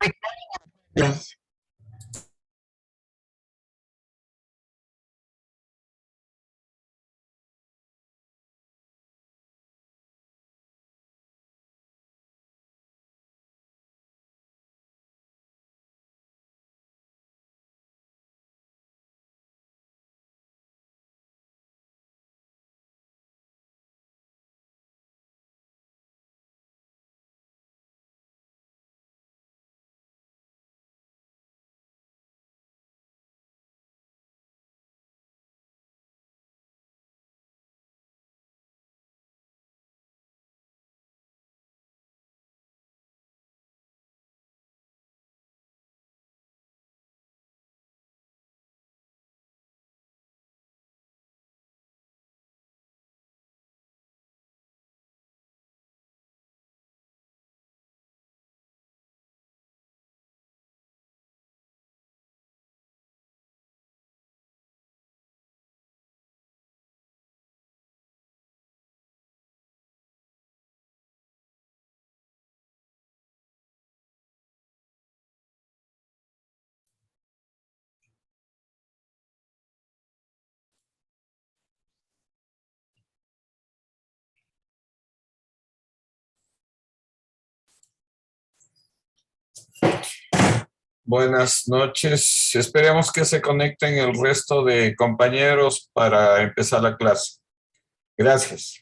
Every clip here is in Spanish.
Yes. Buenas noches. Esperemos que se conecten el resto de compañeros para empezar la clase. Gracias.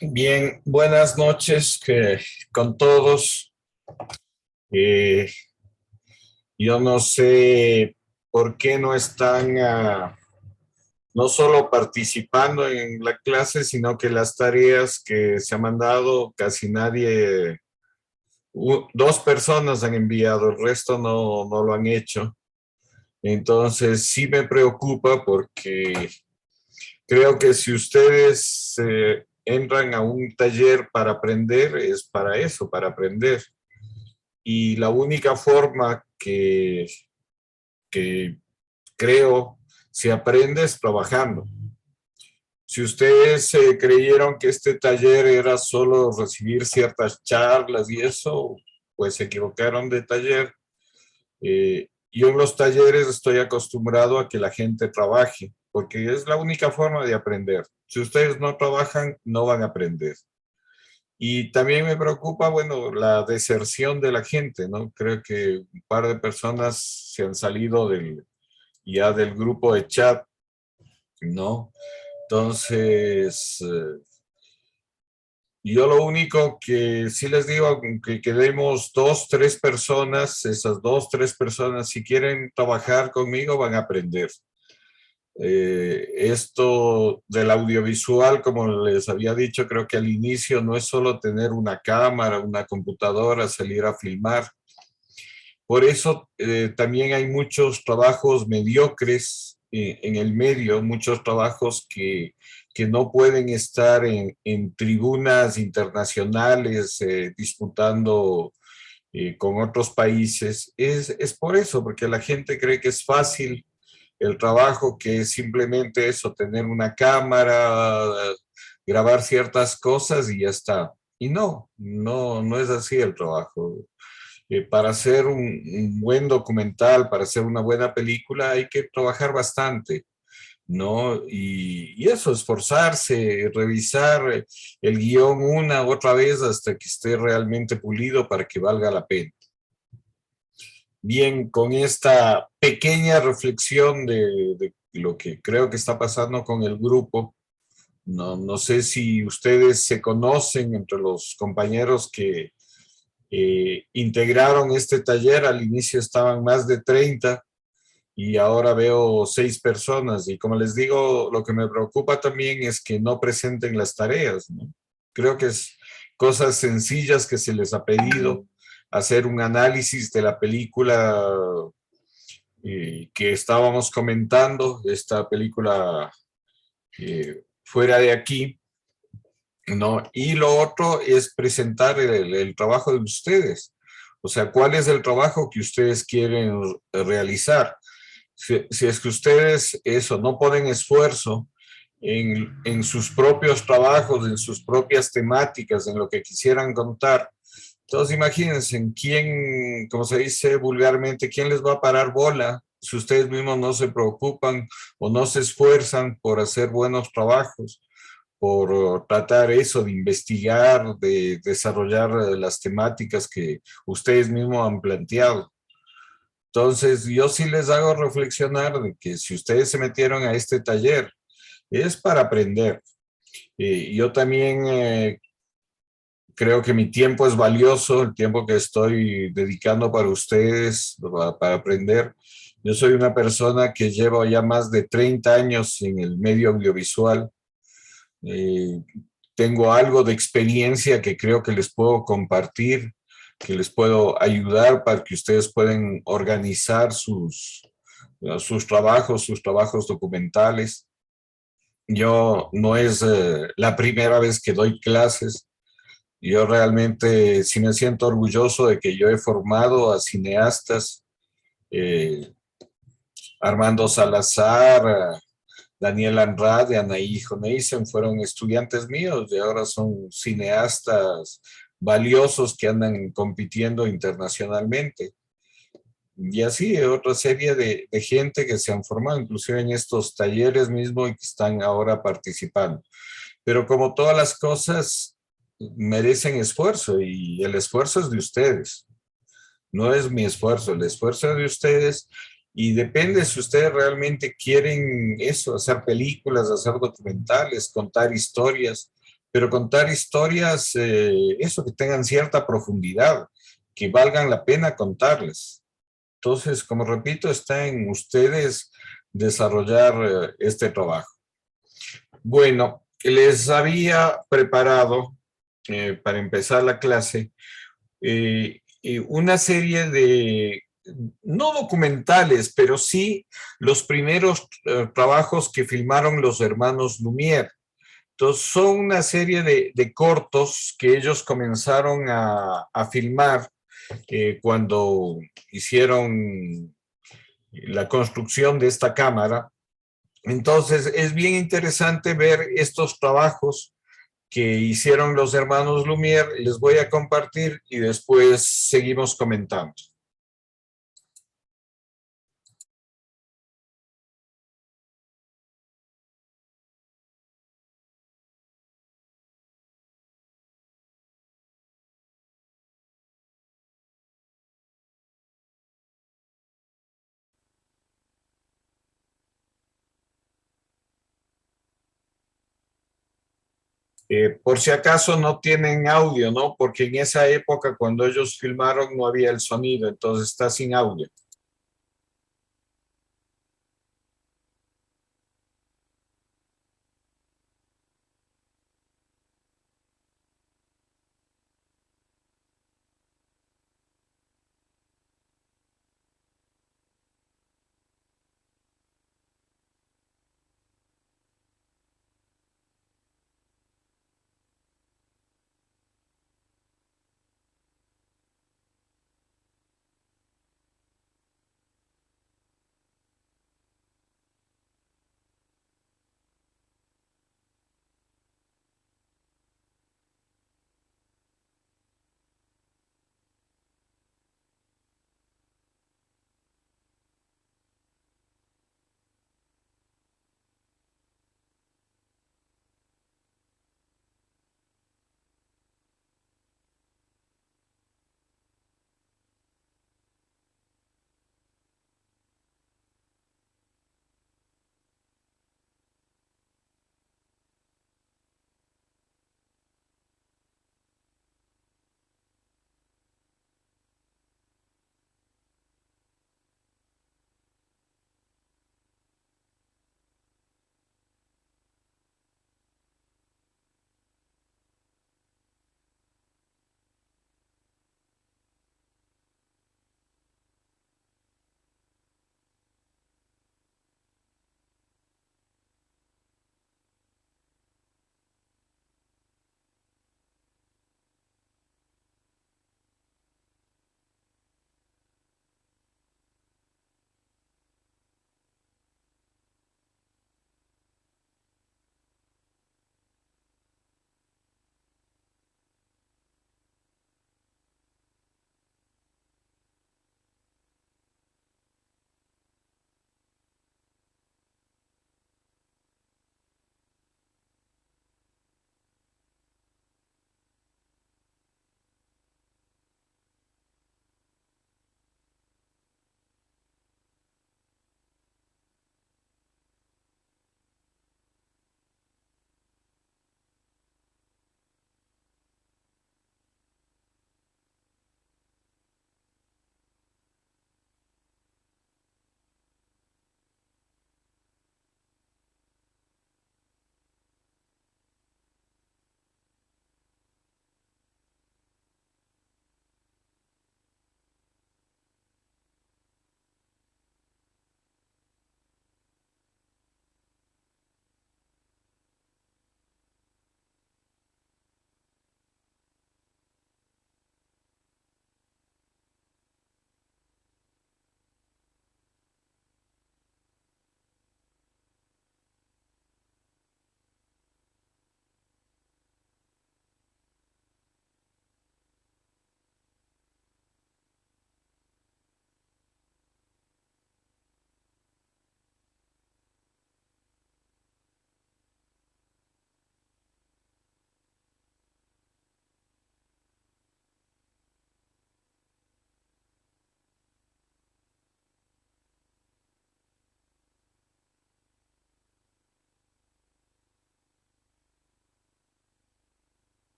Bien, buenas noches con todos. Eh, yo no sé por qué no están no solo participando en la clase, sino que las tareas que se han mandado, casi nadie, dos personas han enviado, el resto no lo han hecho. Entonces sí me preocupa porque creo que si ustedes entran a un taller para aprender, es para eso, para aprender. Y la única forma que creo se aprende es trabajando. Si ustedes creyeron que este taller era solo recibir ciertas charlas y eso, pues se equivocaron de taller. Yo en los talleres estoy acostumbrado a que la gente trabaje, porque es la única forma de aprender. Si ustedes no trabajan, no van a aprender. Y también me preocupa, bueno, la deserción de la gente, ¿no? Creo que un par de personas se han salido ya del grupo de chat, ¿no? Entonces, yo lo único que sí les digo, que quedemos dos, tres personas, esas dos, tres personas, si quieren trabajar conmigo, van a aprender. Esto del audiovisual, como les había dicho, creo que al inicio no es solo tener una cámara, una computadora, salir a filmar. Por eso también hay muchos trabajos mediocres en el medio, muchos trabajos que no pueden estar en tribunas internacionales disputando con otros países. Es por eso, porque la gente cree que es fácil el trabajo, que es simplemente eso, tener una cámara, grabar ciertas cosas y ya está. Y no es así el trabajo. Para hacer un buen documental, para hacer una buena película, hay que trabajar bastante, ¿no? Y eso, esforzarse, revisar el guión una u otra vez hasta que esté realmente pulido para que valga la pena. Bien, con esta pequeña reflexión de lo que creo que está pasando con el grupo, no sé si ustedes se conocen entre los compañeros que integraron este taller. Al inicio estaban más de 30 y ahora veo 6 personas. Y como les digo, lo que me preocupa también es que no presenten las tareas, ¿no? Creo que es cosas sencillas que se les ha pedido, hacer un análisis de la película que estábamos comentando, esta película Fuera de aquí, ¿no? Y lo otro es presentar el trabajo de ustedes. O sea, ¿cuál es el trabajo que ustedes quieren realizar? Si es que ustedes eso, no ponen esfuerzo en sus propios trabajos, en sus propias temáticas, en lo que quisieran contar, entonces imagínense en quién, como se dice vulgarmente, quién les va a parar bola si ustedes mismos no se preocupan o no se esfuerzan por hacer buenos trabajos, por tratar eso, de investigar, de desarrollar las temáticas que ustedes mismos han planteado. Entonces, yo sí les hago reflexionar de que si ustedes se metieron a este taller, es para aprender. Yo también creo que mi tiempo es valioso, el tiempo que estoy dedicando para ustedes, para aprender. Yo soy una persona que lleva ya más de 30 años en el medio audiovisual. Eh, Tengo algo de experiencia que creo que les puedo compartir, que les puedo ayudar para que ustedes puedan organizar sus trabajos documentales. Yo no es la primera vez que doy clases. Yo realmente sí me siento orgulloso de que yo he formado a cineastas, eh, Armando Salazar, Daniel Andrade, Anaí Joneisen, fueron estudiantes míos y ahora son cineastas valiosos que andan compitiendo internacionalmente. Y así otra serie de gente que se han formado, inclusive en estos talleres mismos y que están ahora participando. Pero como todas las cosas, merecen esfuerzo y el esfuerzo es de ustedes. No es mi esfuerzo, el esfuerzo es de ustedes y depende si ustedes realmente quieren eso, hacer películas, hacer documentales, contar historias, pero contar historias, eso, que tengan cierta profundidad, que valgan la pena contarles. Entonces, como repito, está en ustedes desarrollar este trabajo. Bueno, les había preparado para empezar la clase una serie de, no documentales, pero sí los primeros trabajos que filmaron los hermanos Lumière. Entonces, son una serie de cortos que ellos comenzaron a filmar cuando hicieron la construcción de esta cámara. Entonces, es bien interesante ver estos trabajos que hicieron los hermanos Lumière. Les voy a compartir y después seguimos comentando. Por si acaso no tienen audio, ¿no? Porque en esa época, cuando ellos filmaron, no había el sonido, entonces está sin audio.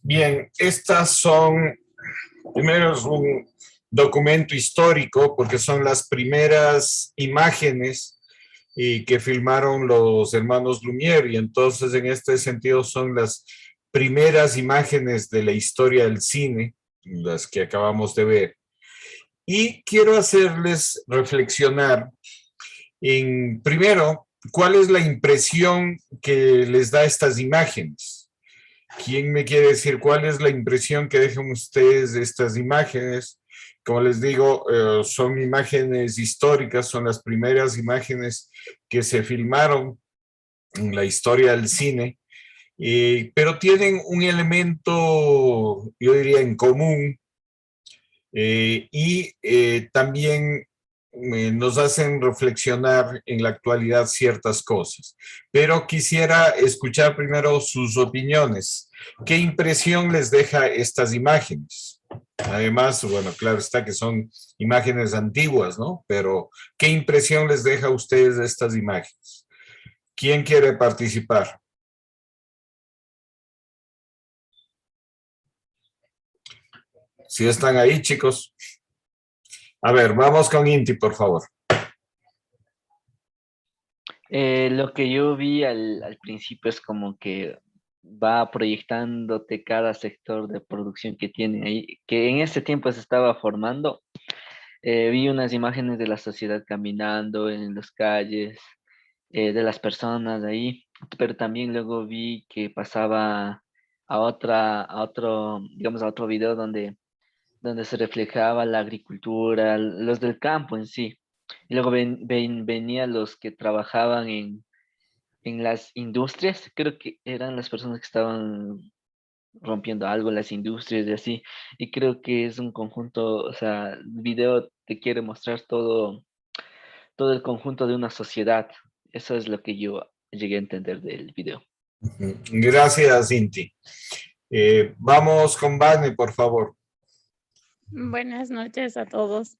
Bien, estas son, primero es un documento histórico porque son las primeras imágenes que filmaron los hermanos Lumière y entonces en este sentido son las primeras imágenes de la historia del cine, las que acabamos de ver. Y quiero hacerles reflexionar en, primero, cuál es la impresión que les da estas imágenes. ¿Quién me quiere decir cuál es la impresión que dejan ustedes de estas imágenes? Como les digo, son imágenes históricas, son las primeras imágenes que se filmaron en la historia del cine, pero tienen un elemento, yo diría, en común, y también nos hacen reflexionar en la actualidad ciertas cosas. Pero quisiera escuchar primero sus opiniones. ¿Qué impresión les deja estas imágenes? Además, bueno, claro está que son imágenes antiguas, ¿no? Pero ¿qué impresión les deja a ustedes de estas imágenes? ¿Quién quiere participar? Si están ahí, chicos. A ver, vamos con Inti, por favor. Lo que yo vi al principio es como que va proyectándote cada sector de producción que tiene ahí, que en ese tiempo se estaba formando. Vi unas imágenes de la sociedad caminando en las calles, de las personas ahí, pero también luego vi que pasaba digamos, a otro video donde se reflejaba la agricultura, los del campo en sí. Y luego venían los que trabajaban en las industrias, creo que eran las personas que estaban rompiendo algo en las industrias y así. Y creo que es un conjunto, o sea, el video te quiere mostrar todo el conjunto de una sociedad. Eso es lo que yo llegué a entender del video. Gracias, Inti. Vamos con Vane, por favor. Buenas noches a todos.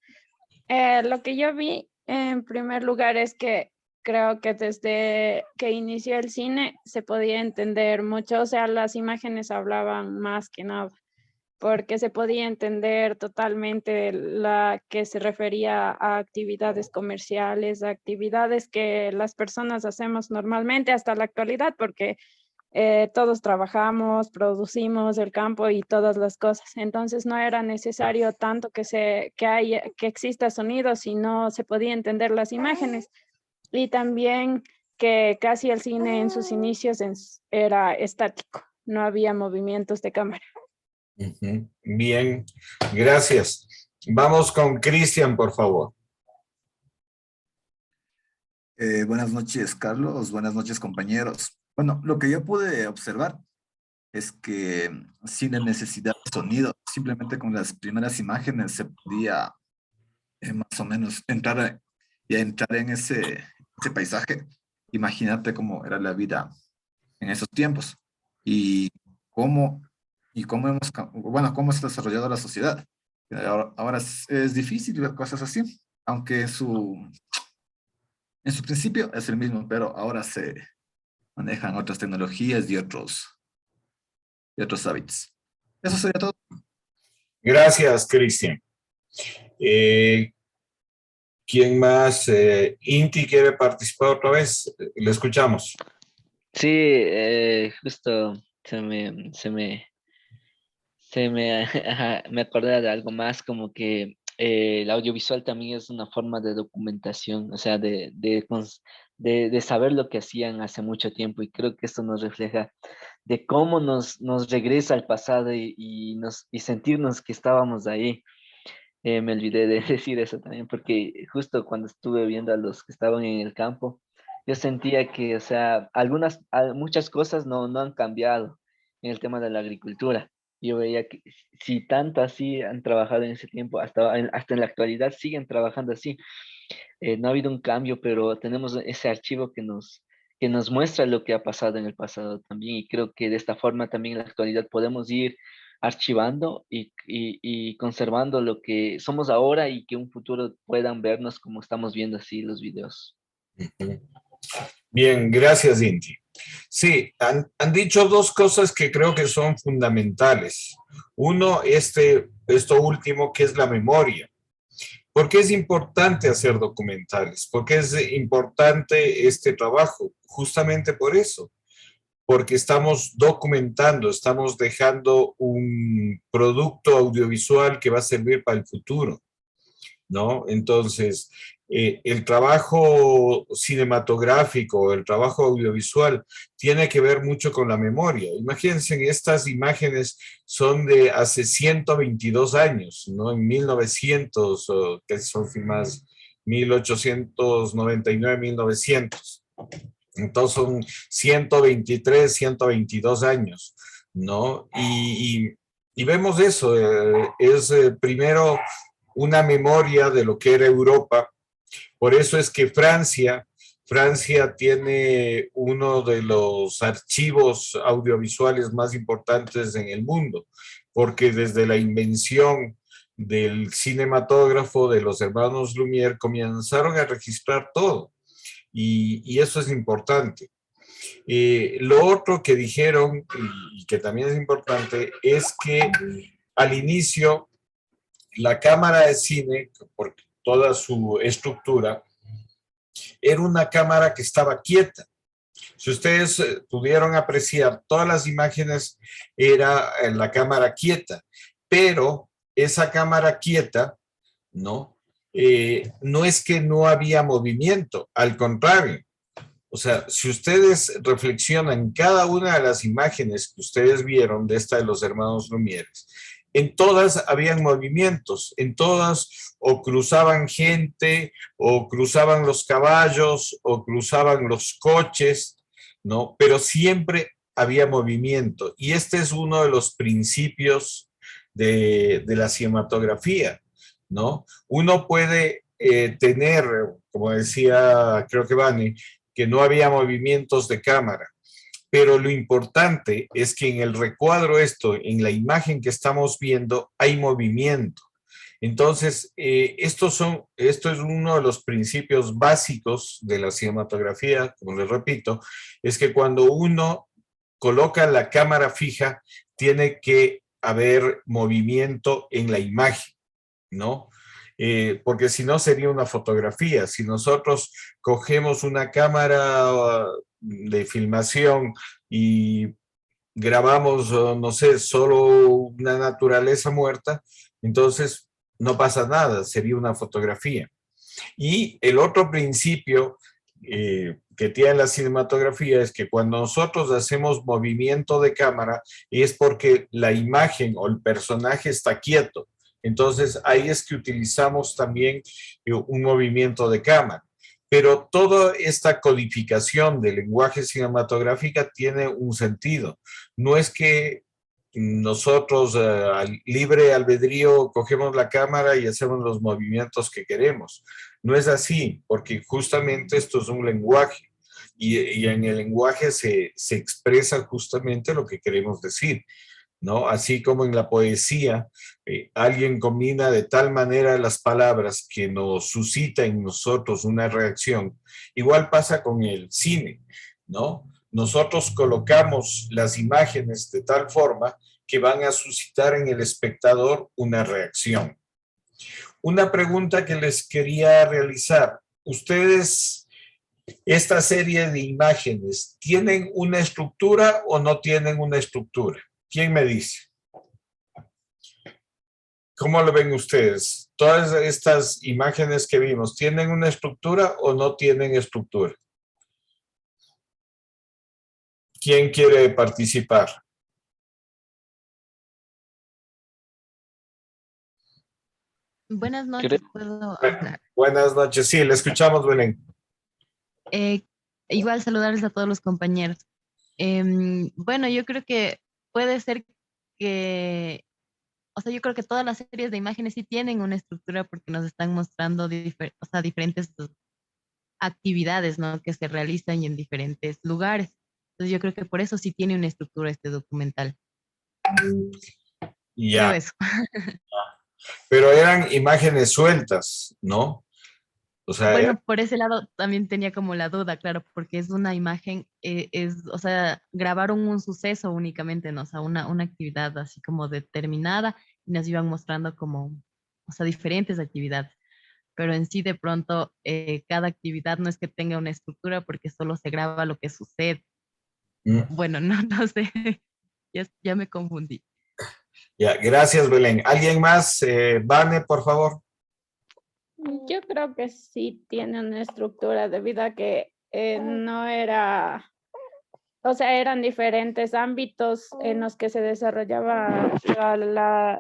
Lo que yo vi en primer lugar es que creo que desde que inició el cine se podía entender mucho, o sea, las imágenes hablaban más que nada, porque se podía entender totalmente la que se refería a actividades comerciales, a actividades que las personas hacemos normalmente hasta la actualidad, porque todos trabajamos, producimos el campo y todas las cosas. Entonces no era necesario tanto que exista sonido, sino se podía entender las imágenes. Y también que casi el cine en sus inicios era estático, no había movimientos de cámara. Bien, gracias. Vamos con Cristian, por favor. Buenas noches, Carlos. Buenas noches, compañeros. Bueno, lo que yo pude observar es que sin la necesidad de sonido, simplemente con las primeras imágenes se podía más o menos entrar en ese paisaje. Imagínate cómo era la vida en esos tiempos y cómo, bueno, cómo se ha desarrollado la sociedad. Ahora es difícil ver cosas así, aunque en su principio es el mismo, pero ahora se manejan otras tecnologías y otros hábitos. Eso sería todo. Gracias, Cristian. ¿Quién más? Inti quiere participar otra vez. Le escuchamos. Sí, justo ajá, me acordé de algo más, como que el audiovisual también es una forma de documentación, o sea, de saber lo que hacían hace mucho tiempo, y creo que esto nos refleja de cómo nos regresa al pasado y sentirnos que estábamos ahí. Me olvidé de decir eso también, porque justo cuando estuve viendo a los que estaban en el campo, yo sentía que, o sea, muchas cosas no han cambiado en el tema de la agricultura. Yo veía que si tanto así han trabajado en ese tiempo, hasta en la actualidad siguen trabajando así. No ha habido un cambio, pero tenemos ese archivo que nos muestra lo que ha pasado en el pasado también, y creo que de esta forma también en la actualidad podemos ir archivando y conservando lo que somos ahora, y que un futuro puedan vernos como estamos viendo así los videos. Bien, gracias, Inti. Sí, han dicho dos cosas que creo que son fundamentales. Uno, esto último, que es la memoria. ¿Por qué es importante hacer documentales? ¿Por qué es importante este trabajo? Justamente por eso, porque estamos documentando, estamos dejando un producto audiovisual que va a servir para el futuro, ¿no? Entonces, el trabajo cinematográfico, el trabajo audiovisual, tiene que ver mucho con la memoria. Imagínense, estas imágenes son de hace 122 años, ¿no? En 1900, que son filmadas 1899, 1900. Entonces son 123, 122 años, ¿no? Y vemos eso, es primero una memoria de lo que era Europa. Por eso es que Francia tiene uno de los archivos audiovisuales más importantes en el mundo, porque desde la invención del cinematógrafo de los hermanos Lumière comenzaron a registrar todo. Y eso es importante. Lo otro que dijeron, y que también es importante, es que al inicio la cámara de cine, por toda su estructura, era una cámara que estaba quieta. Si ustedes pudieron apreciar, todas las imágenes era en la cámara quieta, pero esa cámara quieta, ¿no? No es que no había movimiento, al contrario. O sea, si ustedes reflexionan cada una de las imágenes que ustedes vieron de esta de los hermanos Lumière, en todas habían movimientos, en todas o cruzaban gente, o cruzaban los caballos, o cruzaban los coches, ¿no? Pero siempre había movimiento. Y este es uno de los principios de la cinematografía, ¿no? Uno puede tener, como decía, creo que Vane, que no había movimientos de cámara. Pero lo importante es que en el recuadro en la imagen que estamos viendo, hay movimiento. Entonces, esto es uno de los principios básicos de la cinematografía, como les repito, es que cuando uno coloca la cámara fija, tiene que haber movimiento en la imagen, ¿no? Porque si no sería una fotografía. Si nosotros cogemos una cámara de filmación y grabamos, no sé, solo una naturaleza muerta, entonces no pasa nada, sería una fotografía. Y el otro principio que tiene la cinematografía es que cuando nosotros hacemos movimiento de cámara es porque la imagen o el personaje está quieto. Entonces ahí es que utilizamos también un movimiento de cámara. Pero toda esta codificación del lenguaje cinematográfico tiene un sentido. No es que nosotros al libre albedrío cogemos la cámara y hacemos los movimientos que queremos. No es así, porque justamente esto es un lenguaje y en el lenguaje se expresa justamente lo que queremos decir, ¿no? Así como en la poesía, alguien combina de tal manera las palabras que nos suscita en nosotros una reacción. Igual pasa con el cine, ¿no? Nosotros colocamos las imágenes de tal forma que van a suscitar en el espectador una reacción. Una pregunta que les quería realizar. ¿Ustedes, esta serie de imágenes, tienen una estructura o no tienen una estructura? ¿Quién me dice? ¿Cómo lo ven ustedes? Todas estas imágenes que vimos, ¿tienen una estructura o no tienen estructura? ¿Quién quiere participar? Buenas Creo- noches, puedo hablar. Buenas noches, sí, le escuchamos, Belén. Eh, Igual saludarles a todos los compañeros. Bueno, yo creo que puede ser que, o sea, yo creo que todas las series de imágenes sí tienen una estructura porque nos están mostrando o sea, diferentes actividades, ¿no? Que se realizan en diferentes lugares. Entonces yo creo que por eso sí tiene una estructura este documental. Creo Ya, eso. pero eran imágenes sueltas, ¿no? O sea, Bueno, por ese lado también tenía como la duda, claro, porque es una imagen, o sea, grabaron un suceso únicamente, ¿no? O sea, una actividad así como determinada y nos iban mostrando como, o sea, diferentes actividades. Pero en sí de pronto cada actividad no es que tenga una estructura porque solo se graba lo que sucede. mm, Bueno, no, no sé, ya me confundí. ya, gracias, Belén. ¿Alguien más? Vane, por favor. Yo creo que sí tiene una estructura debido a que no era, o sea, eran diferentes ámbitos en los que se desarrollaban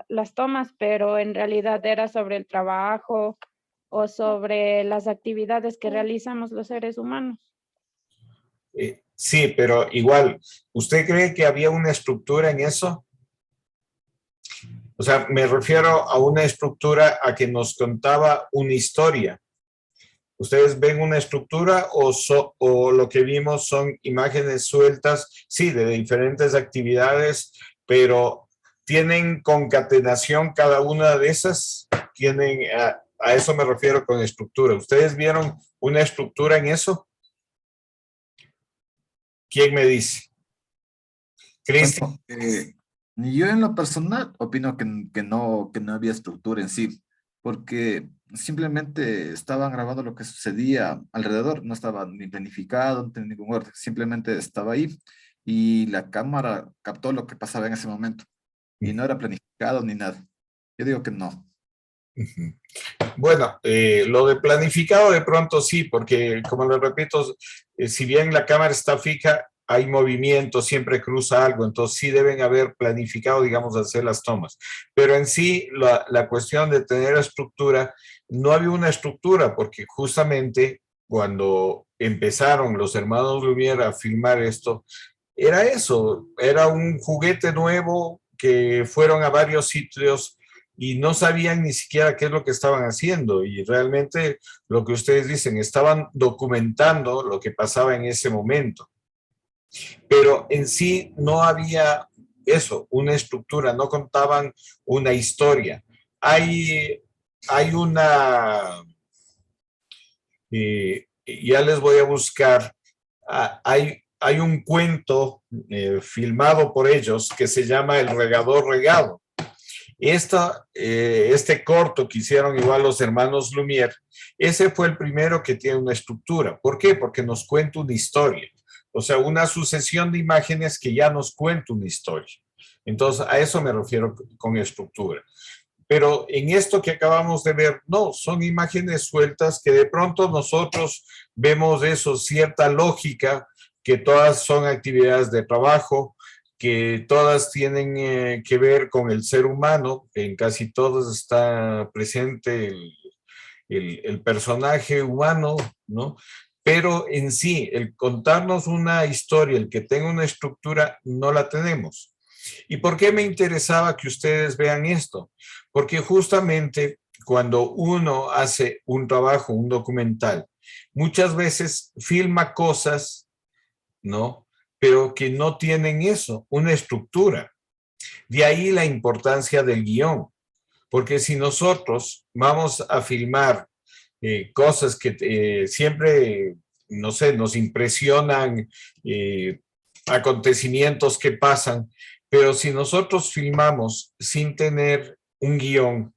las tomas, pero en realidad era sobre el trabajo o sobre las actividades que realizamos los seres humanos. Sí, pero igual, ¿usted cree que había una estructura en eso? O sea, me refiero a una estructura a que nos contaba una historia. ¿Ustedes ven una estructura o lo que vimos son imágenes sueltas, sí, de diferentes actividades, pero tienen concatenación cada una de esas? Tienen, a eso me refiero con estructura. ¿Ustedes vieron una estructura en eso? ¿Quién me dice? Cristian. Bueno, yo en lo personal opino que no había estructura en sí, porque simplemente estaban grabando lo que sucedía alrededor, no estaba ni planificado, no tenía ningún orden, simplemente estaba ahí y la cámara captó lo que pasaba en ese momento y no era planificado ni nada. Yo digo que no. Ujú. Bueno, lo de planificado de pronto sí, porque como les repito, si bien la cámara está fija, hay movimiento, siempre cruza algo, entonces sí deben haber planificado, digamos, hacer las tomas. Pero en sí, la cuestión de tener estructura, no había una estructura, porque justamente cuando empezaron los hermanos Lumière a filmar esto, era eso, era un juguete nuevo que fueron a varios sitios y no sabían ni siquiera qué es lo que estaban haciendo. Y realmente lo que ustedes dicen, estaban documentando lo que pasaba en ese momento. Pero en sí no había eso, una estructura, no contaban una historia. Hay una, ya les voy a buscar, hay un cuento filmado por ellos que se llama El regador regado. Este corto que hicieron igual los hermanos Lumière, ese fue el primero que tiene una estructura. ¿Por qué? Porque nos cuenta una historia. O sea, una sucesión de imágenes que ya nos cuenta una historia. Entonces, a eso me refiero con estructura. Pero en esto que acabamos de ver, no, son imágenes sueltas que de pronto nosotros vemos eso, cierta lógica, que todas son actividades de trabajo, que todas tienen que ver con el ser humano, en casi todas está presente el personaje humano, ¿no? Pero en sí, el contarnos una historia, el que tenga una estructura, no la tenemos. ¿Y por qué me interesaba que ustedes vean esto? Porque justamente cuando uno hace un trabajo, un documental, muchas veces filma cosas, ¿no? Pero que no tienen eso, una estructura. De ahí la importancia del guión, porque si nosotros vamos a filmar cosas que siempre, no sé, nos impresionan, acontecimientos que pasan, pero si nosotros filmamos sin tener un guión,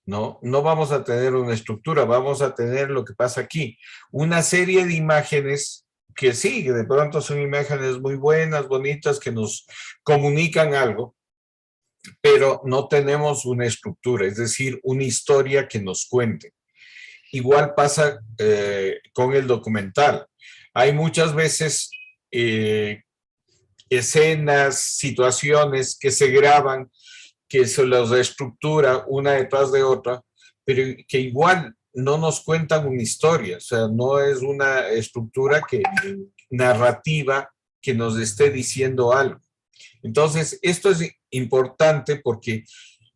¿no? No vamos a tener una estructura, vamos a tener lo que pasa aquí, una serie de imágenes que sí, que de pronto son imágenes muy buenas, bonitas, que nos comunican algo, pero no tenemos una estructura, es decir, una historia que nos cuente. Igual pasa con el documental. Hay muchas veces escenas, situaciones que se graban, que se los estructura una detrás de otra, pero que igual no nos cuentan una historia, o sea, no es una estructura narrativa que nos esté diciendo algo. Entonces, esto es importante porque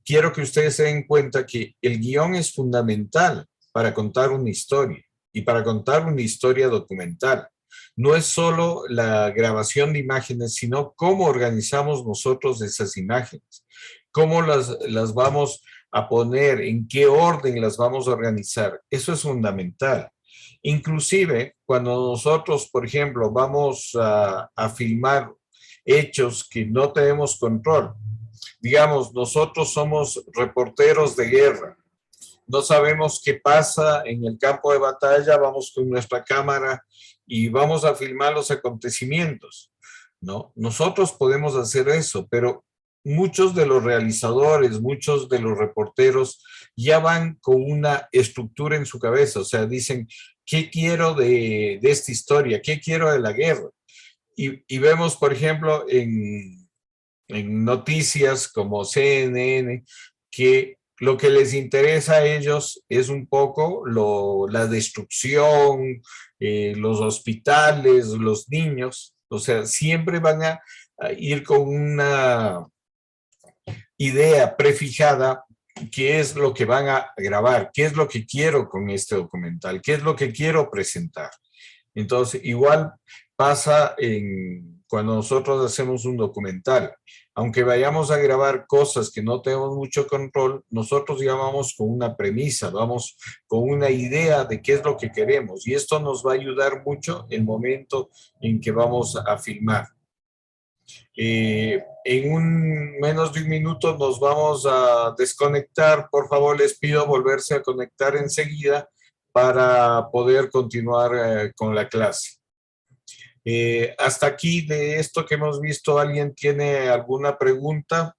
quiero que ustedes se den cuenta que el guión es fundamental para contar una historia y para contar una historia documental. No es solo la grabación de imágenes, sino cómo organizamos nosotros esas imágenes, cómo las vamos a poner, en qué orden las vamos a organizar. Eso es fundamental. Inclusive, cuando nosotros, por ejemplo, vamos a filmar hechos que no tenemos control, digamos, nosotros somos reporteros de guerra, no sabemos qué pasa en el campo de batalla, vamos con nuestra cámara y vamos a filmar los acontecimientos, ¿no? Nosotros podemos hacer eso, pero muchos de los realizadores, muchos de los reporteros ya van con una estructura en su cabeza, o sea, dicen, ¿qué quiero de esta historia? ¿Qué quiero de la guerra? Y vemos, por ejemplo, en noticias como CNN, que lo que les interesa a ellos es un poco la destrucción, los hospitales, los niños, o sea, siempre van a ir con una idea prefijada, qué es lo que van a grabar, qué es lo que quiero con este documental, qué es lo que quiero presentar. Entonces, igual pasa cuando nosotros hacemos un documental. Aunque vayamos a grabar cosas que no tenemos mucho control, nosotros ya vamos con una premisa, vamos con una idea de qué es lo que queremos. Y esto nos va a ayudar mucho el momento en que vamos a filmar. En menos de un minuto nos vamos a desconectar. Por favor, les pido volverse a conectar enseguida para poder continuar con la clase. Hasta aquí de esto que hemos visto, ¿alguien tiene alguna pregunta?